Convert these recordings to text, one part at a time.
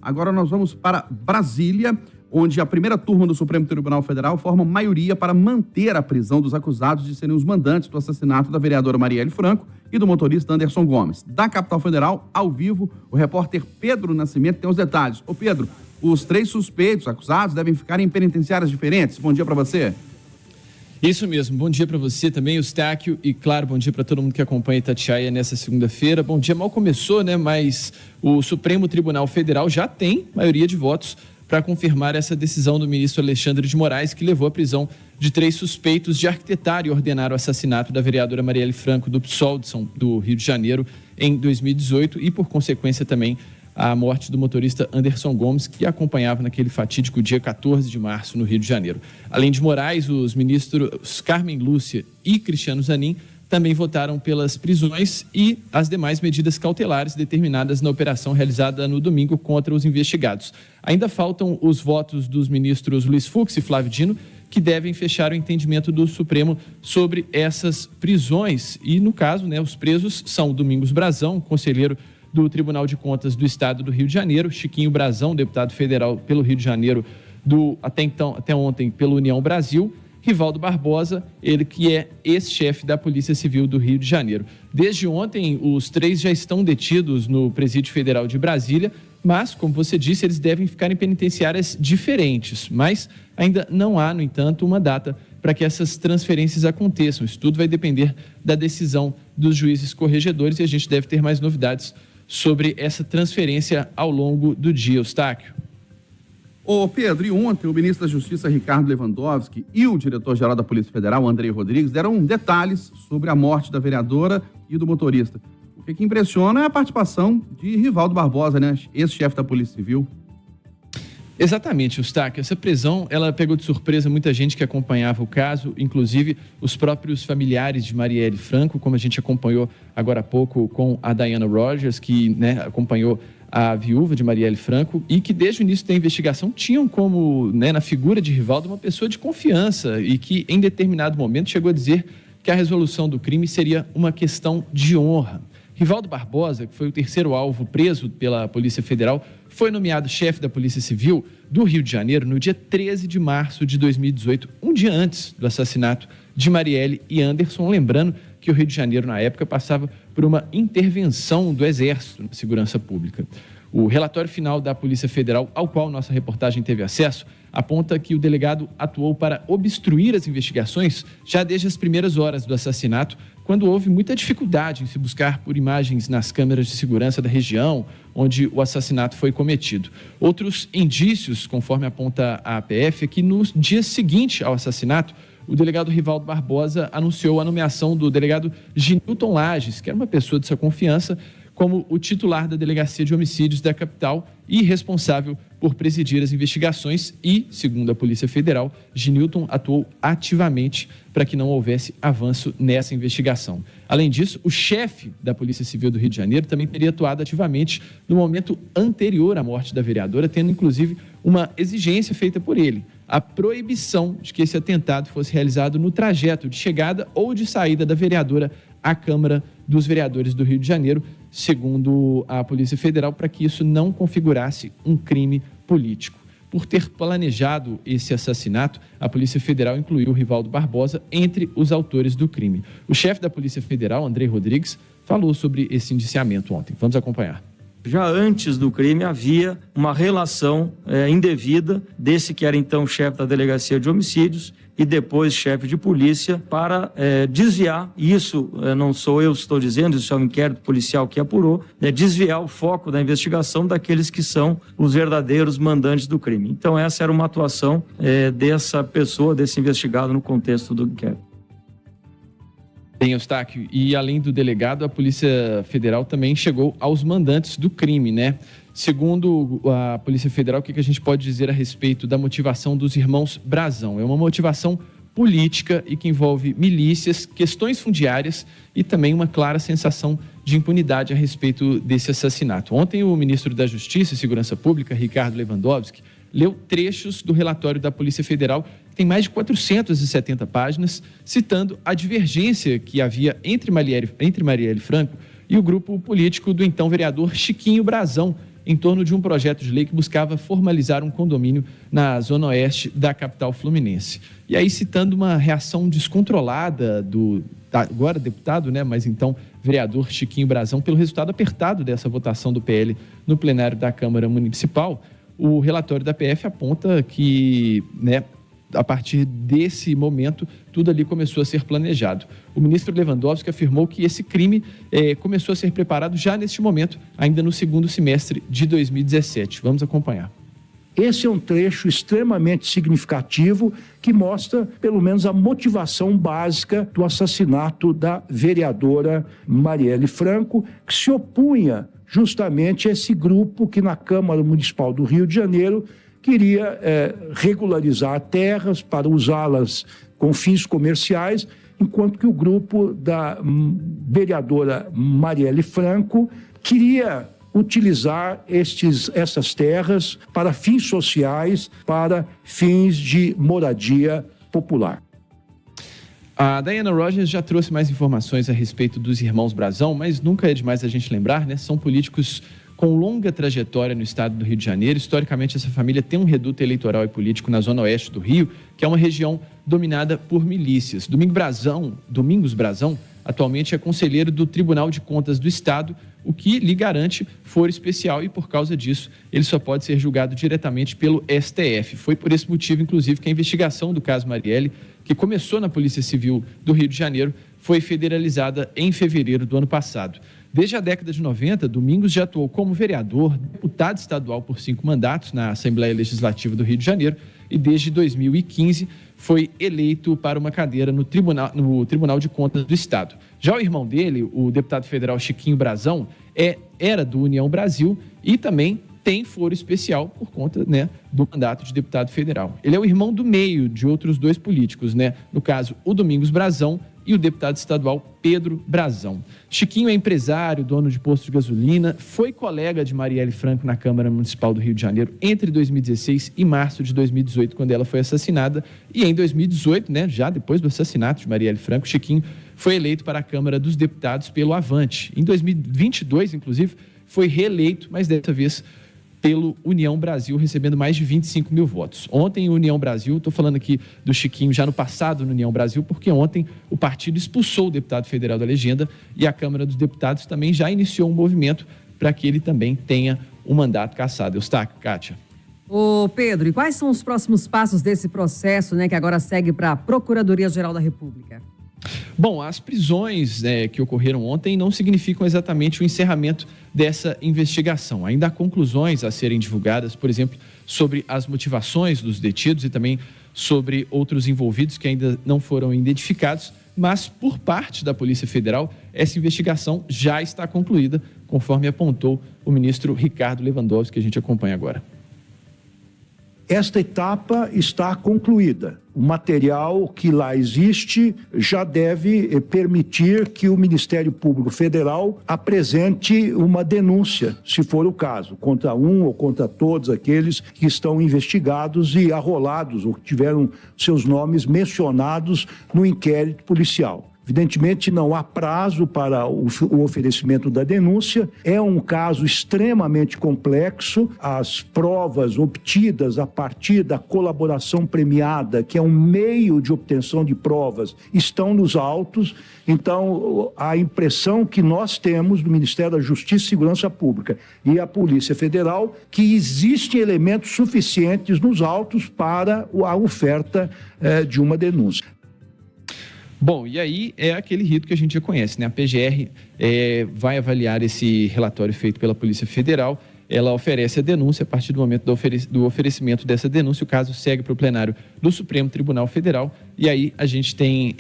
Agora nós vamos para Brasília, onde a primeira turma do Supremo Tribunal Federal forma maioria para manter a prisão dos acusados de serem os mandantes do assassinato da vereadora Marielle Franco e do motorista Anderson Gomes. Da capital federal, ao vivo, o repórter Pedro Nascimento tem os detalhes. Ô Pedro, os 3 suspeitos acusados devem ficar em penitenciárias diferentes. Bom dia para você. Isso mesmo, bom dia para você também, Eustáquio, e claro, bom dia para todo mundo que acompanha Itatiaia nessa segunda-feira. Bom dia, mal começou, né, mas o Supremo Tribunal Federal já tem maioria de votos para confirmar essa decisão do ministro Alexandre de Moraes, que levou à prisão de 3 suspeitos de arquitetar e ordenar o assassinato da vereadora Marielle Franco do PSOL do Rio de Janeiro em 2018 e, por consequência, também a morte do motorista Anderson Gomes, que acompanhava naquele fatídico dia 14 de março no Rio de Janeiro. Além de Moraes, os ministros Carmen Lúcia e Cristiano Zanin também votaram pelas prisões e as demais medidas cautelares determinadas na operação realizada no domingo contra os investigados. Ainda faltam os votos dos ministros Luiz Fux e Flávio Dino, que devem fechar o entendimento do Supremo sobre essas prisões. E, no caso, os presos são Domingos Brazão, conselheiro do Tribunal de Contas do Estado do Rio de Janeiro, Chiquinho Brazão, deputado federal pelo Rio de Janeiro, até ontem pela União Brasil, Rivaldo Barbosa, ele que é ex-chefe da Polícia Civil do Rio de Janeiro. Desde ontem, os 3 já estão detidos no Presídio Federal de Brasília, mas, como você disse, eles devem ficar em penitenciárias diferentes. Mas ainda não há, no entanto, uma data para que essas transferências aconteçam. Isso tudo vai depender da decisão dos juízes corregedores e a gente deve ter mais novidades sobre essa transferência ao longo do dia, Eustáquio. Ô Pedro, e ontem o ministro da Justiça, Ricardo Lewandowski, e o diretor-geral da Polícia Federal, Andrei Rodrigues, deram detalhes sobre a morte da vereadora e do motorista. O que impressiona é a participação de Rivaldo Barbosa, ex-chefe da Polícia Civil. Exatamente, Eustáquio. Essa prisão, ela pegou de surpresa muita gente que acompanhava o caso, inclusive os próprios familiares de Marielle Franco, como a gente acompanhou agora há pouco com a Diana Rogers, que acompanhou a viúva de Marielle Franco e que desde o início da investigação tinham como, na figura de Rivaldo, uma pessoa de confiança e que em determinado momento chegou a dizer que a resolução do crime seria uma questão de honra. Rivaldo Barbosa, que foi o 3º alvo preso pela Polícia Federal, foi nomeado chefe da Polícia Civil do Rio de Janeiro no dia 13 de março de 2018, um dia antes do assassinato de Marielle e Anderson, lembrando que o Rio de Janeiro, na época, passava por uma intervenção do Exército na segurança pública. O relatório final da Polícia Federal, ao qual nossa reportagem teve acesso, aponta que o delegado atuou para obstruir as investigações já desde as primeiras horas do assassinato, quando houve muita dificuldade em se buscar por imagens nas câmeras de segurança da região onde o assassinato foi cometido. Outros indícios, conforme aponta a APF, é que no dia seguinte ao assassinato, o delegado Rivaldo Barbosa anunciou a nomeação do delegado Ginilton Lages, que era uma pessoa de sua confiança, como o titular da Delegacia de Homicídios da capital e responsável por presidir as investigações e, segundo a Polícia Federal, Ginilton atuou ativamente para que não houvesse avanço nessa investigação. Além disso, o chefe da Polícia Civil do Rio de Janeiro também teria atuado ativamente no momento anterior à morte da vereadora, tendo inclusive uma exigência feita por ele, a proibição de que esse atentado fosse realizado no trajeto de chegada ou de saída da vereadora à Câmara dos Vereadores do Rio de Janeiro, segundo a Polícia Federal, para que isso não configurasse um crime político. Por ter planejado esse assassinato, a Polícia Federal incluiu Rivaldo Barbosa entre os autores do crime. O chefe da Polícia Federal, Andrei Rodrigues, falou sobre esse indiciamento ontem. Vamos acompanhar. Já antes do crime havia uma relação indevida desse que era então chefe da Delegacia de Homicídios e depois chefe de polícia para desviar, isso não sou eu que estou dizendo, isso é um inquérito policial que apurou, desviar o foco da investigação daqueles que são os verdadeiros mandantes do crime. Então essa era uma atuação dessa pessoa, desse investigado no contexto do inquérito. Bem, Eustáquio, e além do delegado, a Polícia Federal também chegou aos mandantes do crime, Segundo a Polícia Federal, o que a gente pode dizer a respeito da motivação dos irmãos Brazão? É uma motivação política e que envolve milícias, questões fundiárias e também uma clara sensação de impunidade a respeito desse assassinato. Ontem, o ministro da Justiça e Segurança Pública, Ricardo Lewandowski, leu trechos do relatório da Polícia Federal, que tem mais de 470 páginas, citando a divergência que havia entre Marielle Franco e o grupo político do então vereador Chiquinho Brazão em torno de um projeto de lei que buscava formalizar um condomínio na zona oeste da capital fluminense. E aí, citando uma reação descontrolada do agora deputado, né, mas então vereador Chiquinho Brazão, pelo resultado apertado dessa votação do PL no plenário da Câmara Municipal, o relatório da PF aponta que, né, a partir desse momento, tudo ali começou a ser planejado. O ministro Lewandowski afirmou que esse crime começou a ser preparado já neste momento, ainda no segundo semestre de 2017. Vamos acompanhar. Esse é um trecho extremamente significativo que mostra, pelo menos, a motivação básica do assassinato da vereadora Marielle Franco, que se opunha justamente a esse grupo que na Câmara Municipal do Rio de Janeiro queria regularizar terras para usá-las com fins comerciais, enquanto que o grupo da vereadora Marielle Franco queria utilizar essas terras para fins sociais, para fins de moradia popular. A Diana Rogers já trouxe mais informações a respeito dos irmãos Brazão, mas nunca é demais a gente lembrar, né? São políticos com longa trajetória no estado do Rio de Janeiro. Historicamente, essa família tem um reduto eleitoral e político na zona oeste do Rio, que é uma região dominada por milícias. Domingos Brazão, atualmente é conselheiro do Tribunal de Contas do Estado, o que lhe garante foro especial e, por causa disso, ele só pode ser julgado diretamente pelo STF. Foi por esse motivo, inclusive, que a investigação do caso Marielle, que começou na Polícia Civil do Rio de Janeiro, foi federalizada em fevereiro do ano passado. Desde a década de 90, Domingos já atuou como vereador, deputado estadual por 5 mandatos na Assembleia Legislativa do Rio de Janeiro e desde 2015 foi eleito para uma cadeira no Tribunal de Contas do Estado. Já o irmão dele, o deputado federal Chiquinho Brazão, era do União Brasil e também tem foro especial por conta, né, do mandato de deputado federal. Ele é o irmão do meio de outros 2 políticos, né? No caso, o Domingos Brazão e o deputado estadual Pedro Brazão. Chiquinho é empresário, dono de posto de gasolina, foi colega de Marielle Franco na Câmara Municipal do Rio de Janeiro entre 2016 e março de 2018, quando ela foi assassinada. E em 2018, né, já depois do assassinato de Marielle Franco, Chiquinho foi eleito para a Câmara dos Deputados pelo Avante. Em 2022, inclusive, foi reeleito, mas dessa vez pelo União Brasil, recebendo mais de 25 mil votos. Ontem, o União Brasil, estou falando aqui do Chiquinho já no passado no União Brasil, porque ontem o partido expulsou o deputado federal da legenda e a Câmara dos Deputados também já iniciou um movimento para que ele também tenha um mandato cassado. Eustáquio, Kátia. Ô Pedro, e quais são os próximos passos desse processo, né, que agora segue para a Procuradoria-Geral da República? Bom, as prisões que ocorreram ontem não significam exatamente o encerramento dessa investigação. Ainda há conclusões a serem divulgadas, por exemplo, sobre as motivações dos detidos e também sobre outros envolvidos que ainda não foram identificados, mas por parte da Polícia Federal, essa investigação já está concluída, conforme apontou o ministro Ricardo Lewandowski, que a gente acompanha agora. Esta etapa está concluída. O material que lá existe já deve permitir que o Ministério Público Federal apresente uma denúncia, se for o caso, contra um ou contra todos aqueles que estão investigados e arrolados ou que tiveram seus nomes mencionados no inquérito policial. Evidentemente, não há prazo para o oferecimento da denúncia. É um caso extremamente complexo. As provas obtidas a partir da colaboração premiada, que é um meio de obtenção de provas, estão nos autos. Então, a impressão que nós temos do Ministério da Justiça e Segurança Pública e a Polícia Federal que existem elementos suficientes nos autos para a oferta de uma denúncia. Bom, e aí é aquele rito que a gente já conhece, né? A PGR vai avaliar esse relatório feito pela Polícia Federal, ela oferece a denúncia. A partir do momento do oferecimento dessa denúncia, o caso segue para o plenário do Supremo Tribunal Federal e aí a gente tem,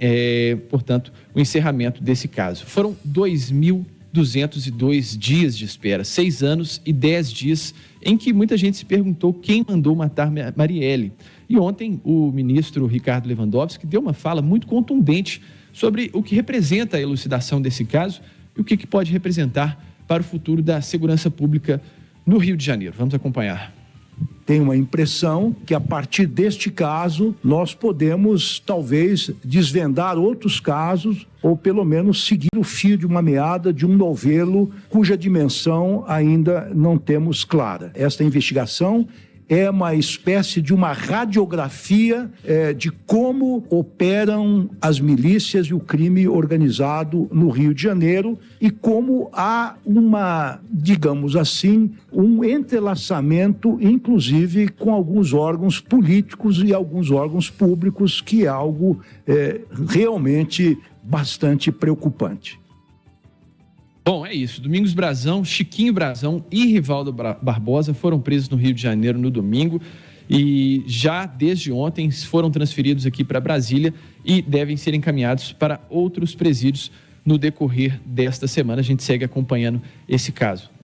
portanto, o encerramento desse caso. Foram 2.202 dias de espera, 6 anos e 10 dias em que muita gente se perguntou quem mandou matar Marielle. E ontem o ministro Ricardo Lewandowski deu uma fala muito contundente sobre o que representa a elucidação desse caso e o que pode representar para o futuro da segurança pública no Rio de Janeiro. Vamos acompanhar. tenho a impressão que a partir deste caso nós podemos talvez desvendar outros casos ou pelo menos seguir o fio de uma meada de um novelo cuja dimensão ainda não temos clara. Esta investigação é uma espécie de uma radiografia de como operam as milícias e o crime organizado no Rio de Janeiro e como há digamos assim, um entrelaçamento, inclusive com alguns órgãos políticos e alguns órgãos públicos, que é algo realmente bastante preocupante. Bom, é isso. Domingos Brazão, Chiquinho Brazão e Rivaldo Barbosa foram presos no Rio de Janeiro no domingo e já desde ontem foram transferidos aqui para Brasília e devem ser encaminhados para outros presídios no decorrer desta semana. A gente segue acompanhando esse caso.